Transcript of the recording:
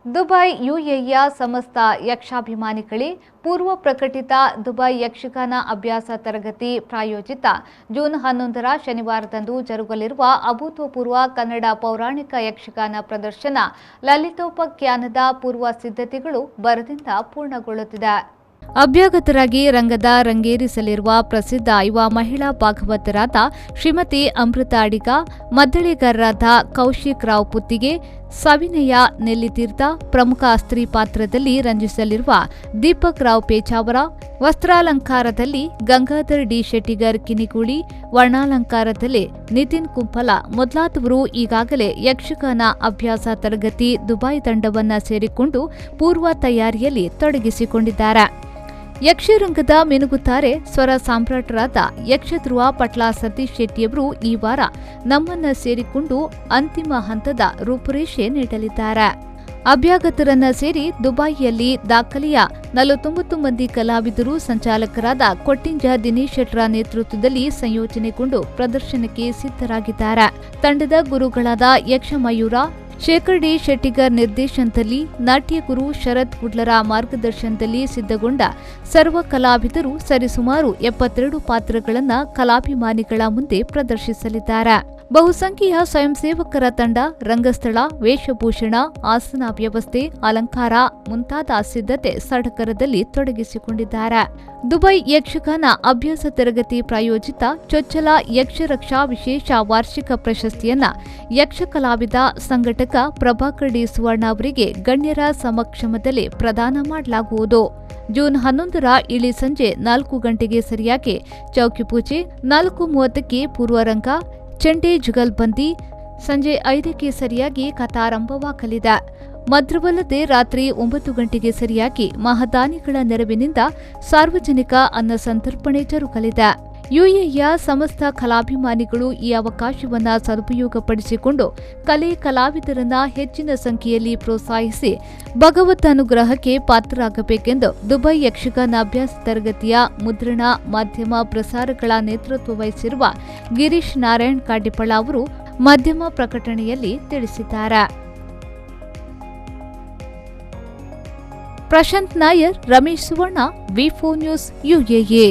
Dubai ಯುಎಇಯ ಸಮಸ್ತ ಯಕ್ಷಾಭಿಮಾನಿಗಳೇ, ಪೂರ್ವ ಪ್ರಕಟಿತ Dubai Yakshagana ಅಭ್ಯಾಸ ತರಗತಿ ಪ್ರಾಯೋಜಿತ ಜೂನ್ 11ರ ಶನಿವಾರದಂದು ಜರುಗಲಿರುವ ಅಭೂತಪೂರ್ವ ಕನ್ನಡ ಪೌರಾಣಿಕ ಯಕ್ಷಗಾನ ಪ್ರದರ್ಶನ ಲಲಿತೋಪಖ್ಯಾನದ ಪೂರ್ವ ಸಿದ್ಧತೆಗಳು ಭರದಿಂದ ಪೂರ್ಣಗೊಳ್ಳುತ್ತಿದೆ. ಅಭ್ಯಾಗತರಾಗಿ ರಂಗದ ರಂಗೇರಿಸಲಿರುವ ಪ್ರಸಿದ್ಧ ಯುವ ಮಹಿಳಾ ಭಾಗವತರಾದ ಶ್ರೀಮತಿ ಅಮೃತ ಅಡಿಗ, ಮದ್ದಳೆಗಾರರಾದ ಕೌಶಿಕ್ ರಾವ್ ಪುತ್ತಿಗೆ, ಸವಿನಯ ನೆಲ್ಲಿತೀರ್ಥ, ಪ್ರಮುಖ ಸ್ತ್ರೀ ಪಾತ್ರದಲ್ಲಿ ರಂಜಿಸಲಿರುವ ದೀಪಕ್ ರಾವ್ ಪೇಚಾವರ, ವಸ್ತ್ರಾಲಂಕಾರದಲ್ಲಿ ಗಂಗಾಧರ್ ಡಿ ಶೆಟ್ಟಿಗರ್ ಕಿನಿಗೂಳಿ, ವರ್ಣಾಲಂಕಾರದಲ್ಲಿ ನಿತಿನ್ ಕುಂಪಲ ಮೊದಲಾದವರು ಈಗಾಗಲೇ ಯಕ್ಷಗಾನ ಅಭ್ಯಾಸ ತರಗತಿ ದುಬೈ ತಂಡವನ್ನ ಸೇರಿಕೊಂಡು ಪೂರ್ವ ತಯಾರಿಯಲ್ಲಿ ತೊಡಗಿಸಿಕೊಂಡಿದ್ದಾರೆ. ಯಕ್ಷರಂಗದ ಮಿನುಗುತ್ತಾರೆ ಸ್ವರ ಸಾಮ್ರಾಟರಾದ ಯಕ್ಷಧ್ರುವ ಪಟ್ಲ ಸತೀಶ್ ಶೆಟ್ಟಿಯವರು ಈ ವಾರ ನಮ್ಮನ್ನ ಸೇರಿಕೊಂಡು ಅಂತಿಮ ಹಂತದ ರೂಪುರೇಷೆ ನೀಡಲಿದ್ದಾರೆ. ಅಭ್ಯಾಗತರನ್ನ ಸೇರಿ ದುಬೈಯಲ್ಲಿ ದಾಖಲೆಯ 49 ಮಂದಿ ಕಲಾವಿದರು ಸಂಚಾಲಕರಾದ ಕೊಟ್ಟಿಂಜ ದಿನೇಶ್ ಶೆಟ್ರ ನೇತೃತ್ವದಲ್ಲಿ ಸಂಯೋಜನೆಗೊಂಡು ಪ್ರದರ್ಶನಕ್ಕೆ ಸಿದ್ಧರಾಗಿದ್ದಾರೆ. ತಂಡದ ಗುರುಗಳಾದ ಯಕ್ಷಮಯೂರ ಶೇಖರ್ ಡಿ ಶೆಟ್ಟಿಗರ್ ನಿರ್ದೇಶನದಲ್ಲಿ, ನಾಟ್ಯಗುರು ಶರತ್ ಕುಡ್ಲರ ಮಾರ್ಗದರ್ಶನದಲ್ಲಿ ಸಿದ್ಧಗೊಂಡ ಸರ್ವ ಕಲಾವಿದರು ಸರಿಸುಮಾರು 72 ಪಾತ್ರಗಳನ್ನು ಕಲಾಭಿಮಾನಿಗಳ ಮುಂದೆ ಪ್ರದರ್ಶಿಸಲಿದ್ದಾರೆ. ಬಹುಸಂಖ್ಯೆಯ ಸ್ವಯಂ ಸೇವಕರ ತಂಡ ರಂಗಸ್ಥಳ, ವೇಷಭೂಷಣ, ಆಸನ ವ್ಯವಸ್ಥೆ, ಅಲಂಕಾರ ಮುಂತಾದ ಸಿದ್ಧತೆ ಸಡಗರದಲ್ಲಿ ತೊಡಗಿಸಿಕೊಂಡಿದ್ದಾರೆ. ದುಬೈ ಯಕ್ಷಗಾನ ಅಭ್ಯಾಸ ತರಗತಿ ಪ್ರಾಯೋಜಿತ ಚೊಚ್ಚಲ ಯಕ್ಷರಕ್ಷಾ ವಿಶೇಷ ವಾರ್ಷಿಕ ಪ್ರಶಸ್ತಿಯನ್ನ ಯಕ್ಷ ಕಲಾವಿದ ಸಂಘಟಕ ಪ್ರಭಾಕರ್ ಡಿ ಸುವರ್ಣ ಅವರಿಗೆ ಗಣ್ಯರ ಸಮಕ್ಷಮದಲ್ಲಿ ಪ್ರದಾನ ಮಾಡಲಾಗುವುದು. ಜೂನ್ 11ರ ಇಳಿ ಸಂಜೆ 4 ಗಂಟೆಗೆ ಸರಿಯಾಗಿ ಚೌಕಿಪೂಜೆ, 4:30ಕ್ಕೆ ಪೂರ್ವರಂಗ, ಚಂಡೆ ಜುಗಲ್ಬಂದಿ, ಸಂಜೆ 5ಕ್ಕೆ ಸರಿಯಾಗಿ ಕಥಾರಂಭವಾಗಲಿದೆ. ಮಾತ್ರವಲ್ಲದೆ ರಾತ್ರಿ 9 ಗಂಟೆಗೆ ಸರಿಯಾಗಿ ಮಹಾದಾನಿಗಳ ನೆರವಿನಿಂದ ಸಾರ್ವಜನಿಕ ಅನ್ನ ಸಂತರ್ಪಣೆ ಜರುಗಲಿದೆ. ಯುಎಇಯ ಸಮಸ್ತ ಕಲಾಭಿಮಾನಿಗಳು ಈ ಅವಕಾಶವನ್ನು ಸದುಪಯೋಗಪಡಿಸಿಕೊಂಡು ಕಲೆ ಕಲಾವಿದರನ್ನ ಹೆಚ್ಚಿನ ಸಂಖ್ಯೆಯಲ್ಲಿ ಪ್ರೋತ್ಸಾಹಿಸಿ ಭಗವತ್ ಅನುಗ್ರಹಕ್ಕೆ ಪಾತ್ರರಾಗಬೇಕೆಂದು ದುಬೈ ಯಕ್ಷಗಾನ ಅಭ್ಯಾಸ ತರಗತಿಯ ಮುದ್ರಣ ಮಾಧ್ಯಮ ಪ್ರಸಾರಗಳ ನೇತೃತ್ವ ವಹಿಸಿರುವ ಗಿರೀಶ್ ನಾರಾಯಣ್ ಕಾಡಿಪಳ ಅವರು ಮಾಧ್ಯಮ ಪ್ರಕಟಣೆಯಲ್ಲಿ ತಿಳಿಸಿದ್ದಾರೆ. ಪ್ರಶಾಂತ್ ನಾಯರ್, ರಮೇಶ್ ಸುವರ್ಣ, ವಿ4 ನ್ಯೂಸ್, ಯುಎಇ.